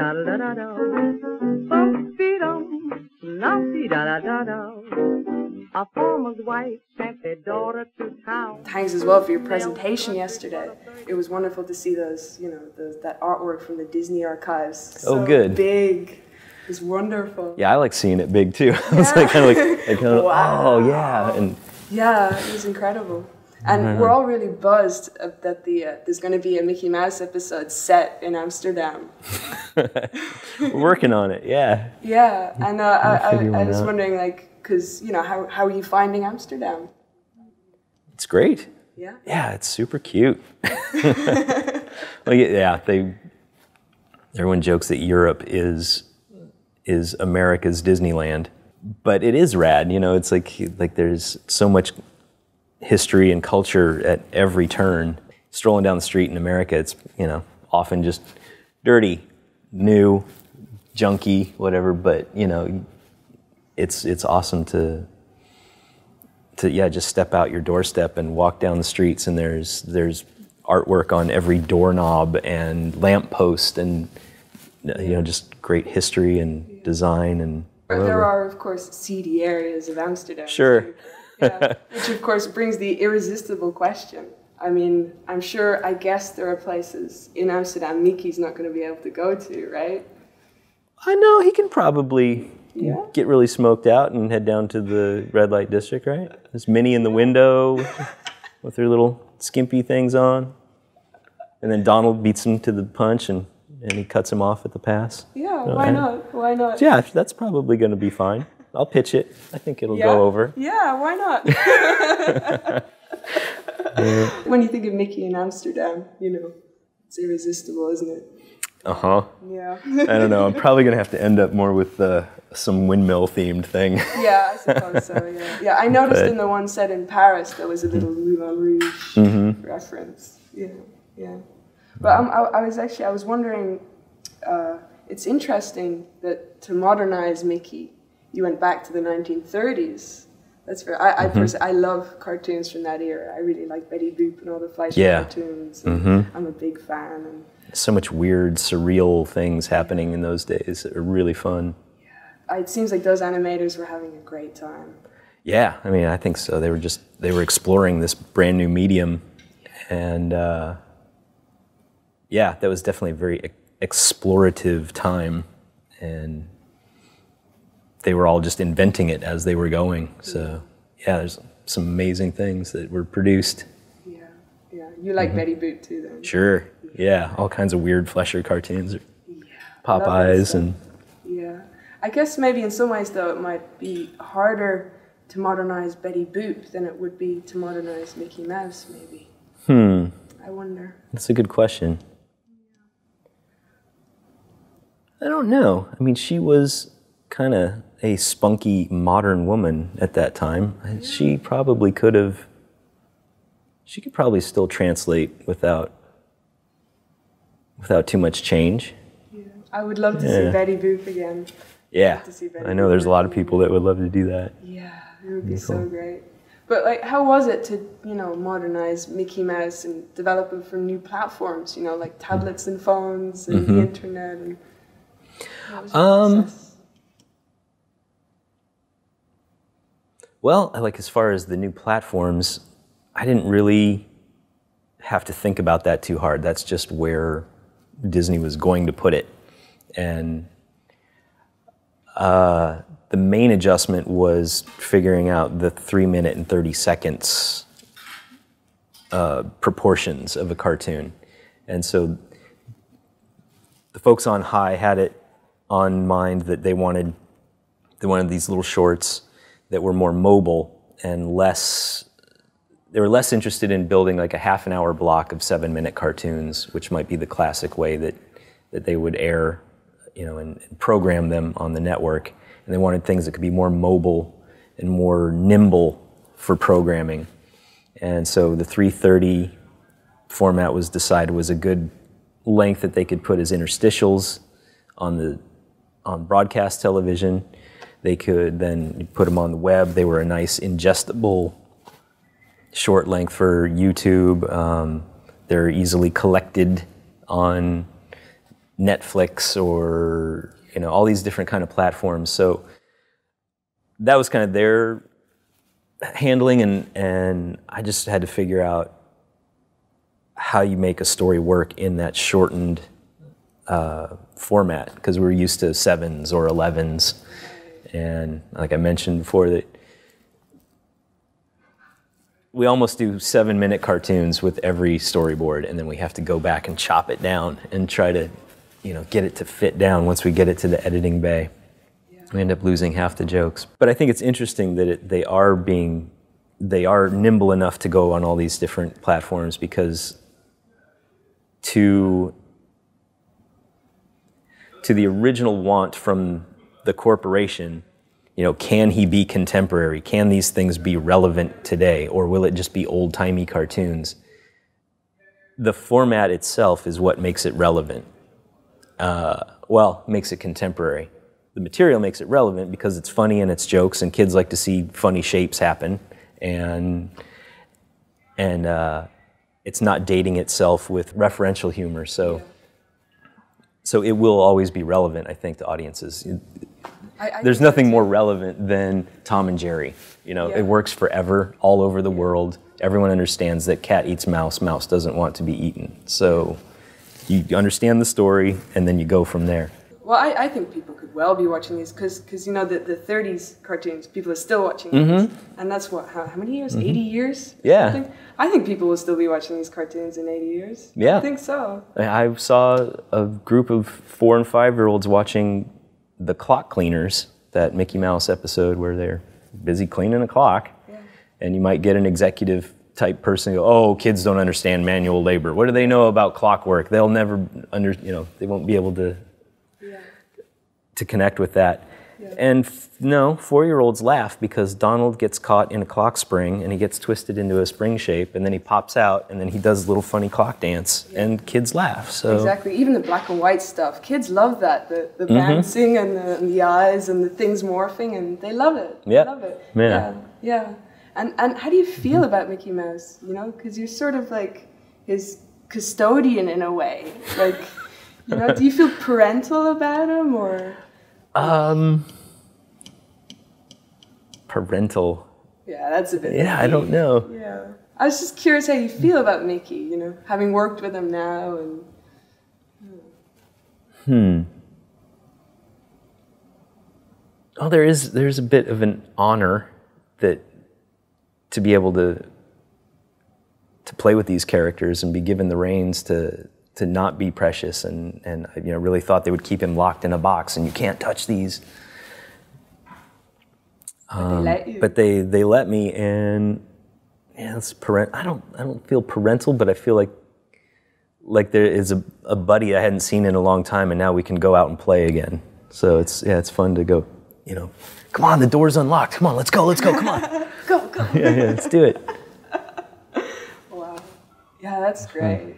A farmer's wife sent their daughter to town. Thanks as well for your presentation yesterday. It was wonderful to see those, that artwork from the Disney archives. So good. Big. It was wonderful. Yeah, I like seeing it big too. I was like, wow. Oh yeah, and yeah, it was incredible. And we're all really buzzed that there's going to be a Mickey Mouse episode set in Amsterdam. We're working on it. Yeah. Yeah, and I was wondering, because how are you finding Amsterdam? It's great. Yeah. Yeah, it's super cute. Everyone jokes that Europe is America's Disneyland, but it is rad. It's like there's so much history and culture at every turn. Strolling down the street in America, it's often just dirty, new, junky, whatever. But it's awesome to just step out your doorstep and walk down the streets, and there's artwork on every doorknob and lamppost, and just great history and design and. There are, of course, seedy areas of Amsterdam. Sure. Yeah, which of course brings the irresistible question. I mean, I guess there are places in Amsterdam Mickey's not going to be able to go to, right? I know, he can probably get really smoked out and head down to the red light district, right? There's Minnie in the window with her little skimpy things on. And then Donald beats him to the punch and he cuts him off at the pass. Yeah, why not? Why not? Yeah, that's probably going to be fine. I'll pitch it. I think it'll go over. Yeah, why not? When you think of Mickey in Amsterdam, it's irresistible, isn't it? Uh-huh. Yeah. I don't know. I'm probably going to have to end up more with some windmill-themed thing. Yeah, I suppose so, yeah. Yeah, I noticed in the one set in Paris, there was a little Moulin Rouge reference. Yeah. But I was wondering, it's interesting that to modernize Mickey, you went back to the 1930s. That's very. I love cartoons from that era. I really like Betty Boop and all the Fleischer cartoons. And I'm a big fan. And so much weird, surreal things happening in those days that are really fun. Yeah, it seems like those animators were having a great time. Yeah, I mean, I think so. They were exploring this brand new medium, and that was definitely a very explorative time, and they were all just inventing it as they were going. So, there's some amazing things that were produced. Yeah. You like Betty Boop too, then? Sure. Yeah, all kinds of weird Fleischer cartoons. Popeyes and. Yeah. I guess maybe in some ways, though, it might be harder to modernize Betty Boop than it would be to modernize Mickey Mouse, maybe. I wonder. That's a good question. I don't know. I mean, she was kind of a spunky modern woman at that time. She probably could probably still translate without too much change. Yeah. I would love to see Betty Boop again. Yeah, I know there's a lot of people that would love to do that. Yeah, it would be so great. But how was it to, modernize Mickey Mouse and develop it for new platforms, like tablets and phones and the internet and well, as far as the new platforms, I didn't really have to think about that too hard. That's just where Disney was going to put it. And the main adjustment was figuring out the 3 minute and 30 seconds proportions of a cartoon. And so the folks on High had it on mind that they wanted these little shorts that were more mobile and they were less interested in building like a half an hour block of 7-minute cartoons, which might be the classic way that they would air, and program them on the network. And they wanted things that could be more mobile and more nimble for programming. And so the 3:30 format was decided was a good length that they could put as interstitials on broadcast television. They could then put them on the web. They were a nice ingestible short length for YouTube. They're easily collected on Netflix or, you know, all these different kind of platforms. So that was kind of their handling, and I just had to figure out how you make a story work in that shortened format, because we're used to 7s or 11s. And like I mentioned before, that we almost do 7-minute cartoons with every storyboard, and then we have to go back and chop it down and try to, you know, get it to fit down once we get it to the editing bay. We end up losing half the jokes. But I think it's interesting that they are nimble enough to go on all these different platforms, because to the original want from the corporation, you know, can he be contemporary? Can these things be relevant today, or will it just be old-timey cartoons? The format itself is what makes it relevant. Makes it contemporary. The material makes it relevant because it's funny and it's jokes, and kids like to see funny shapes happen, and it's not dating itself with referential humor. So it will always be relevant, I think, to audiences. There's nothing more relevant than Tom and Jerry. You know, it works forever, all over the world. Everyone understands that cat eats mouse, mouse doesn't want to be eaten. So you understand the story, and then you go from there. Well, I think people could well be watching these, because you know, the 30s cartoons, people are still watching these. And that's what, how many years? 80 years? Yeah. I think people will still be watching these cartoons in 80 years. Yeah. I think so. I saw a group of 4- and 5-year-olds watching the Clock Cleaners, that Mickey Mouse episode where they're busy cleaning a clock. Yeah. And you might get an executive type person go, oh, kids don't understand manual labor. What do they know about clockwork? They'll never they won't be able to connect with that. Yeah. And no, 4-year-olds laugh because Donald gets caught in a clock spring and he gets twisted into a spring shape, and then he pops out and then he does a little funny clock dance, and kids laugh. So exactly, even the black and white stuff, kids love that, the bouncing and the eyes and the things morphing, and they love it. Yeah. They love it. Yeah. Yeah. And how do you feel about Mickey Mouse? You know, because you're sort of like his custodian in a way. Like, you know, do you feel parental about him, or? Parental. Yeah, that's a bit. Yeah, I don't know. Yeah, I was just curious how you feel about Mickey. You know, having worked with him now, and. Oh, there's a bit of an honor that to be able to play with these characters and be given the reins to not be precious, and you know, really thought they would keep him locked in a box and you can't touch these. But they let you. But they let me, and yeah, it's I don't feel parental, but I feel like there is a buddy I hadn't seen in a long time, and now we can go out and play again. So it's fun to go. You know, come on, the door's unlocked. Come on, let's go, come on. Go. Yeah, let's do it. Wow. Yeah, that's great.